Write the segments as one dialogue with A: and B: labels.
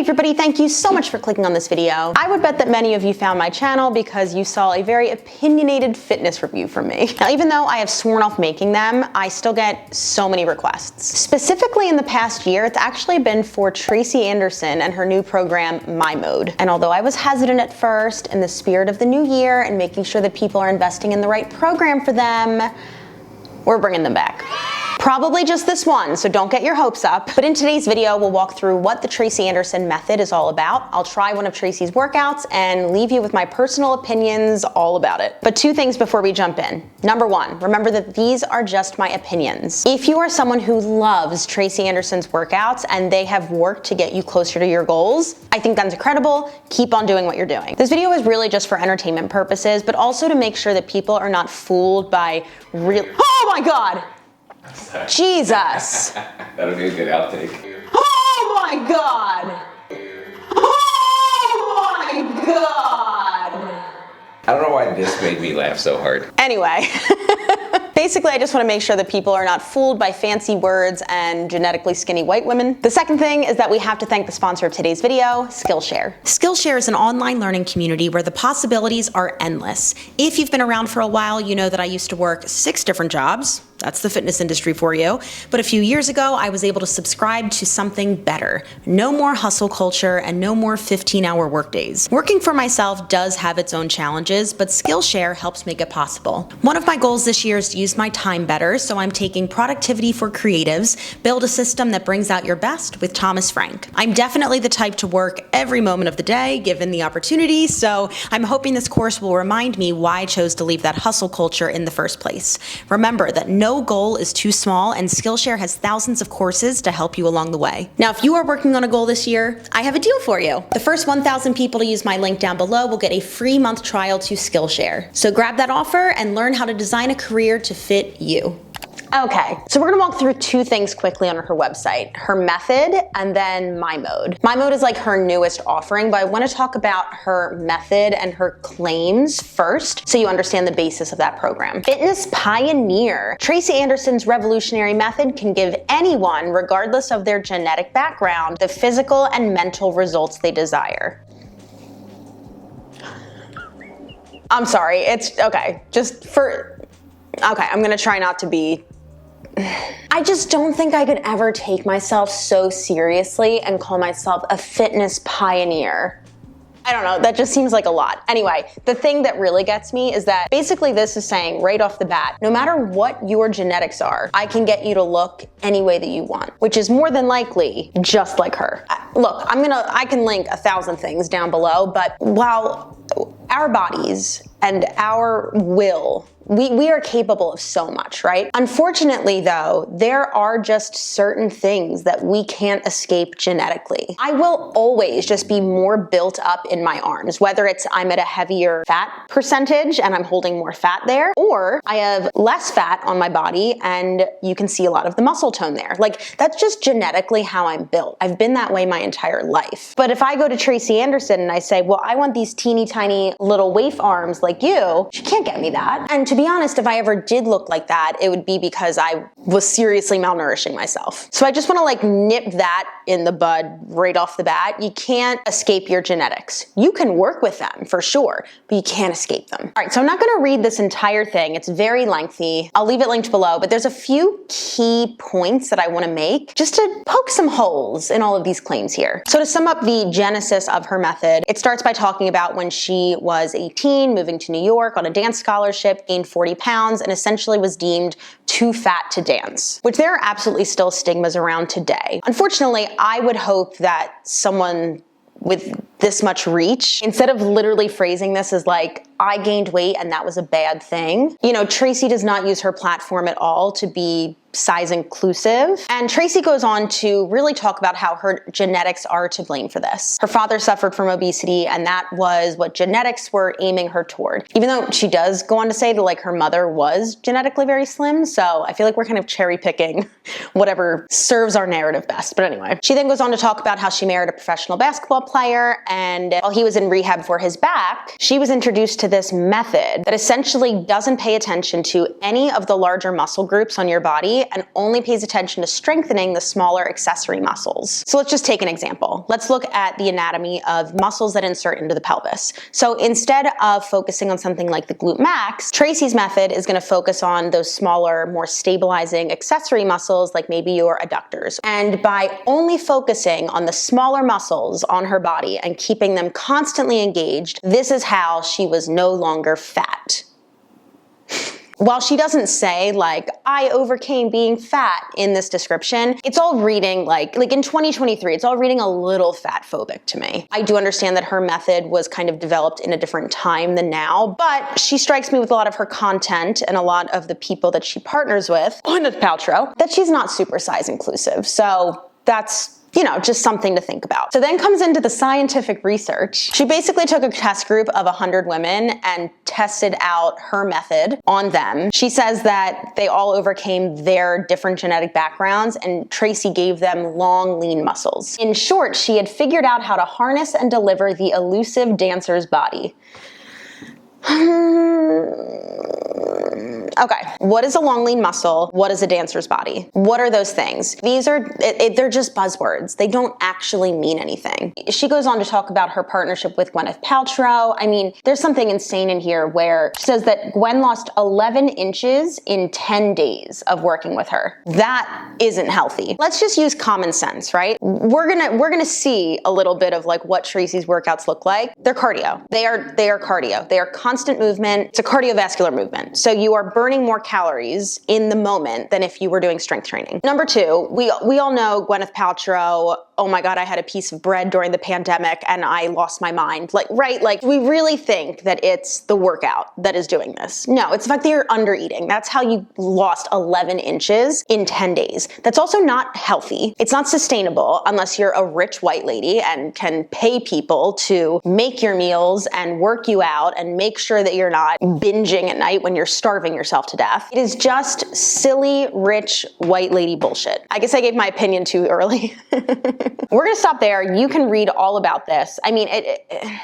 A: everybody, thank you so much for clicking on this video. I would bet that many of you found my channel because you saw a very opinionated fitness review from me. Now, even though I have sworn off making them, I still get so many requests. Specifically in the past year, it's actually been for Tracy Anderson and her new program, My Mode. And although I was hesitant at first, in the spirit of the new year and making sure that people are investing in the right program for them, we're bringing them back. Probably just this one, so don't get your hopes up. But in today's video, we'll walk through what the Tracy Anderson method is all about. I'll try one of Tracy's workouts and leave you with my personal opinions all about it. But two things before we jump in. Number one, remember that these are just my opinions. If you are someone who loves Tracy Anderson's workouts and they have worked to get you closer to your goals, I think that's incredible. Keep on doing what you're doing. This video is really just for entertainment purposes, but also to make sure that people are not fooled by real— Oh my God! Jesus!
B: That'll be a good outtake.
A: Oh my God! Oh my God!
B: I don't know why this made me laugh so hard.
A: Anyway, basically I just want to make sure that people are not fooled by fancy words and genetically skinny white women. The second thing is that we have to thank the sponsor of today's video, Skillshare. Skillshare is an online learning community where the possibilities are endless. If you've been around for a while, you know that I used to work 6 different jobs. That's the fitness industry for you. But a few years ago, I was able to subscribe to something better. No more hustle culture and no more 15-hour workdays. Working for myself does have its own challenges, but Skillshare helps make it possible. One of my goals this year is to use my time better, so I'm taking Productivity for Creatives, Build a System that Brings Out Your Best with Thomas Frank. I'm definitely the type to work every moment of the day, given the opportunity, so I'm hoping this course will remind me why I chose to leave that hustle culture in the first place. Remember that no goal is too small, and Skillshare has thousands of courses to help you along the way. Now, if you are working on a goal this year, I have a deal for you. The first 1,000 people to use my link down below will get a free month trial to Skillshare. So grab that offer and learn how to design a career to fit you. Okay, so we're gonna walk through 2 things quickly on her website, her method and then My Mode. My Mode is like her newest offering, but I wanna talk about her method and her claims first so you understand the basis of that program. Fitness pioneer. Tracy Anderson's revolutionary method can give anyone, regardless of their genetic background, the physical and mental results they desire. I'm sorry, it's okay, I'm gonna try not to be. I just don't think I could ever take myself so seriously and call myself a fitness pioneer. I don't know, that just seems like a lot. Anyway, the thing that really gets me is that basically this is saying right off the bat, no matter what your genetics are, I can get you to look any way that you want, which is more than likely just like her. Look, I can link 1,000 things down below, but while our bodies and our will, we are capable of so much, right? Unfortunately though, there are just certain things that we can't escape genetically. I will always just be more built up in my arms, whether it's I'm at a heavier fat percentage and I'm holding more fat there, or I have less fat on my body and you can see a lot of the muscle tone there. Like, that's just genetically how I'm built. I've been that way my entire life. But if I go to Tracy Anderson and I say, well, I want these teeny tiny little waif arms like you, she can't get me that. And to be honest, if I ever did look like that, it would be because I was seriously malnourishing myself. So I just want to like nip that in the bud right off the bat. You can't escape your genetics. You can work with them for sure, but you can't escape them. All right, so I'm not going to read this entire thing. It's very lengthy. I'll leave it linked below, but there's a few key points that I want to make just to poke some holes in all of these claims here. So to sum up the genesis of her method, it starts by talking about when she was 18, moving to New York on a dance scholarship, gained 40 pounds, and essentially was deemed too fat to dance, which there are absolutely still stigmas around today. Unfortunately, I would hope that someone with this much reach, instead of literally phrasing this as like, I gained weight and that was a bad thing. You know, Tracy does not use her platform at all to be size inclusive. And Tracy goes on to really talk about how her genetics are to blame for this. Her father suffered from obesity, and that was what genetics were aiming her toward. Even though she does go on to say that like her mother was genetically very slim, so I feel like we're kind of cherry picking whatever serves our narrative best. But anyway, she then goes on to talk about how she married a professional basketball player and while he was in rehab for his back, she was introduced to this method that essentially doesn't pay attention to any of the larger muscle groups on your body and only pays attention to strengthening the smaller accessory muscles. So let's just take an example. Let's look at the anatomy of muscles that insert into the pelvis. So instead of focusing on something like the glute max, Tracy's method is going to focus on those smaller, more stabilizing accessory muscles like maybe your adductors. And by only focusing on the smaller muscles on her body and keeping them constantly engaged, this is how she was no longer fat. While she doesn't say, like, I overcame being fat in this description, it's all reading like in 2023, it's all reading a little fat phobic to me. I do understand that her method was kind of developed in a different time than now, but she strikes me with a lot of her content and a lot of the people that she partners with, Gwyneth Paltrow, that she's not super size inclusive. So that's, you know, just something to think about. So then comes into the scientific research. She basically took a test group of 100 women and tested out her method on them. She says that they all overcame their different genetic backgrounds, and Tracy gave them long, lean muscles. In short, she had figured out how to harness and deliver the elusive dancer's body. Okay, what is a long lean muscle? What is a dancer's body? What are those things? These are, they're just buzzwords. They don't actually mean anything. She goes on to talk about her partnership with Gwyneth Paltrow. I mean, there's something insane in here where she says that Gwen lost 11 inches in 10 days of working with her. That isn't healthy. Let's just use common sense, right? We're gonna see a little bit of like what Tracy's workouts look like. They're cardio. They are cardio. They are constant movement. It's a cardiovascular movement. So you are burning more calories in the moment than if you were doing strength training. Number two, we all know Gwyneth Paltrow, oh my God, I had a piece of bread during the pandemic and I lost my mind. Like, right? Like, we really think that it's the workout that is doing this. No, it's the fact that you're under eating. That's how you lost 11 inches in 10 days. That's also not healthy. It's not sustainable unless you're a rich white lady and can pay people to make your meals and work you out and make sure that you're not binging at night when you're starving yourself to death. It is just silly, rich, white lady bullshit. I guess I gave my opinion too early. We're gonna stop there. You can read all about this. I mean,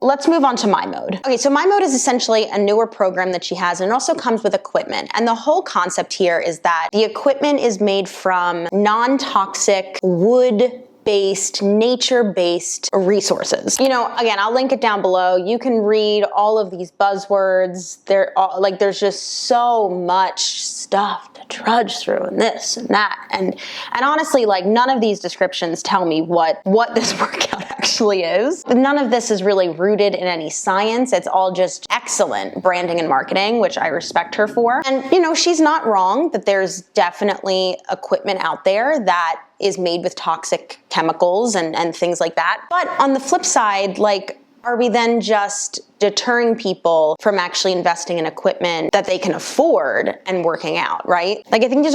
A: let's move on to My Mode. Okay, so My Mode is essentially a newer program that she has, and it also comes with equipment. And the whole concept here is that the equipment is made from non-toxic wood-based, nature-based resources. You know, again, I'll link it down below. You can read all of these buzzwords. There's just so much stuff to trudge through and this and that. And honestly, like, none of these descriptions tell me what this workout actually is. None of this is really rooted in any science. It's all just excellent branding and marketing, which I respect her for. And, you know, she's not wrong that there's definitely equipment out there that is made with toxic chemicals and things like that. But on the flip side, like, are we then just deterring people from actually investing in equipment that they can afford and working out, right? Like, I think there's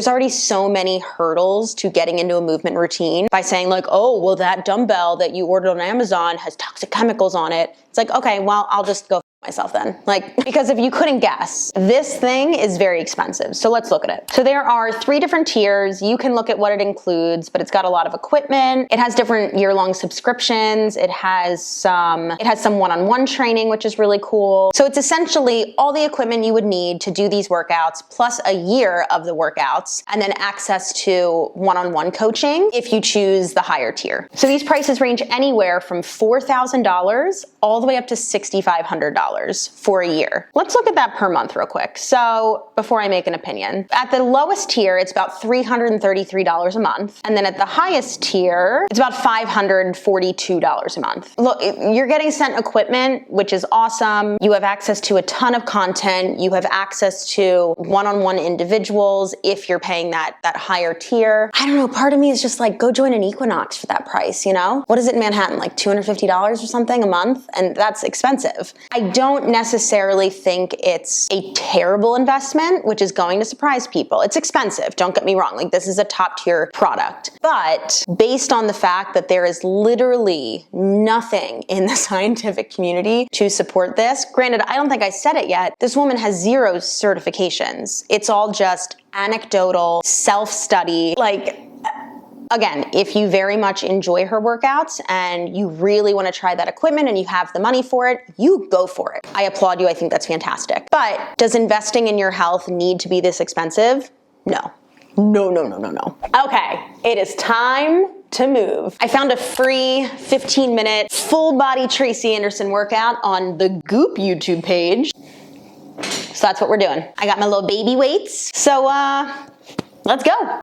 A: already so many hurdles to getting into a movement routine by saying like, oh, well, that dumbbell that you ordered on Amazon has toxic chemicals on it. It's like, okay, well, I'll just go myself then. Like, because if you couldn't guess, this thing is very expensive. So let's look at it. So there are 3 different tiers. You can look at what it includes, but it's got a lot of equipment. It has different year-long subscriptions. It has some one-on-one training, which is really cool. So it's essentially all the equipment you would need to do these workouts, plus a year of the workouts, and then access to one-on-one coaching if you choose the higher tier. So these prices range anywhere from $4,000 all the way up to $6,500 for a year. Let's look at that per month real quick. So before I make an opinion, at the lowest tier, it's about $333 a month. And then at the highest tier, it's about $542 a month. Look, you're getting sent equipment, which is awesome. You have access to a ton of content. You have access to one-on-one individuals if you're paying that higher tier. I don't know, part of me is just like, go join an Equinox for that price, you know? What is it in Manhattan, like $250 or something a month? And that's expensive. I don't necessarily think it's a terrible investment, which is going to surprise people. It's expensive, don't get me wrong. Like, this is a top tier product. But based on the fact that there is literally nothing in the scientific community to support this, granted, I don't think I said it yet, this woman has 0 certifications. It's all just anecdotal, self-study, like, Again, if you very much enjoy her workouts and you really want to try that equipment and you have the money for it, you go for it. I applaud you. I think that's fantastic. But does investing in your health need to be this expensive? No. No, no, no, no, no. Okay, it is time to move. I found a free 15-minute full body Tracy Anderson workout on the Goop YouTube page. So that's what we're doing. I got my little baby weights. So let's go.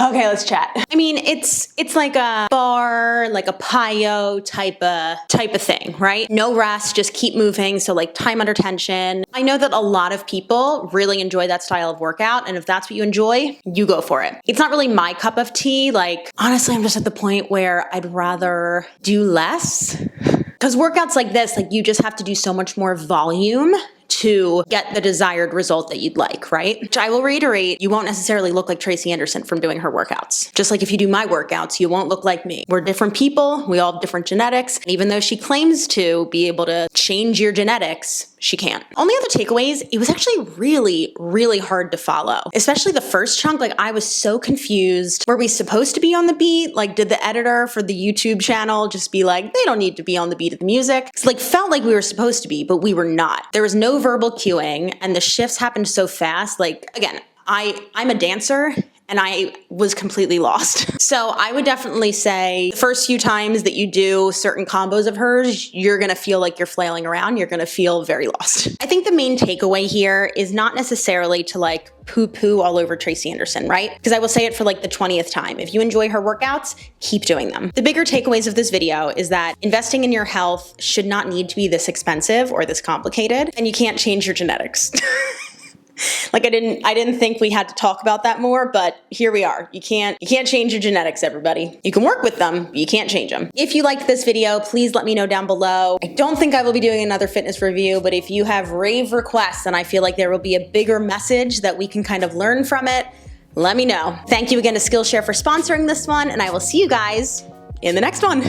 A: Okay, let's chat. I mean, it's like a bar, like a PIO type of thing, right? No rest, just keep moving. So like time under tension. I know that a lot of people really enjoy that style of workout. And if that's what you enjoy, you go for it. It's not really my cup of tea. Like, honestly, I'm just at the point where I'd rather do less. Because workouts like this, like you just have to do so much more volume to get the desired result that you'd like, right? Which I will reiterate, you won't necessarily look like Tracy Anderson from doing her workouts. Just like if you do my workouts, you won't look like me. We're different people, we all have different genetics, and even though she claims to be able to change your genetics, she can't. Only other takeaways, it was actually really, really hard to follow. Especially the first chunk, like I was so confused. Were we supposed to be on the beat? Like did the editor for the YouTube channel just be like, they don't need to be on the beat of the music? It's like felt like we were supposed to be, but we were not. There was no verbal cueing and the shifts happened so fast. Like again, I'm a dancer and I was completely lost. So I would definitely say the first few times that you do certain combos of hers, you're gonna feel like you're flailing around. You're gonna feel very lost. I think the main takeaway here is not necessarily to like poo-poo all over Tracy Anderson, right? Because I will say it for like the 20th time. If you enjoy her workouts, keep doing them. The bigger takeaways of this video is that investing in your health should not need to be this expensive or this complicated, and you can't change your genetics. Like I didn't think we had to talk about that more, but here we are. You can't change your genetics, everybody. You can work with them, but you can't change them. If you liked this video, please let me know down below. I don't think I will be doing another fitness review, but if you have rave requests and I feel like there will be a bigger message that we can kind of learn from it, let me know. Thank you again to Skillshare for sponsoring this one, and I will see you guys in the next one.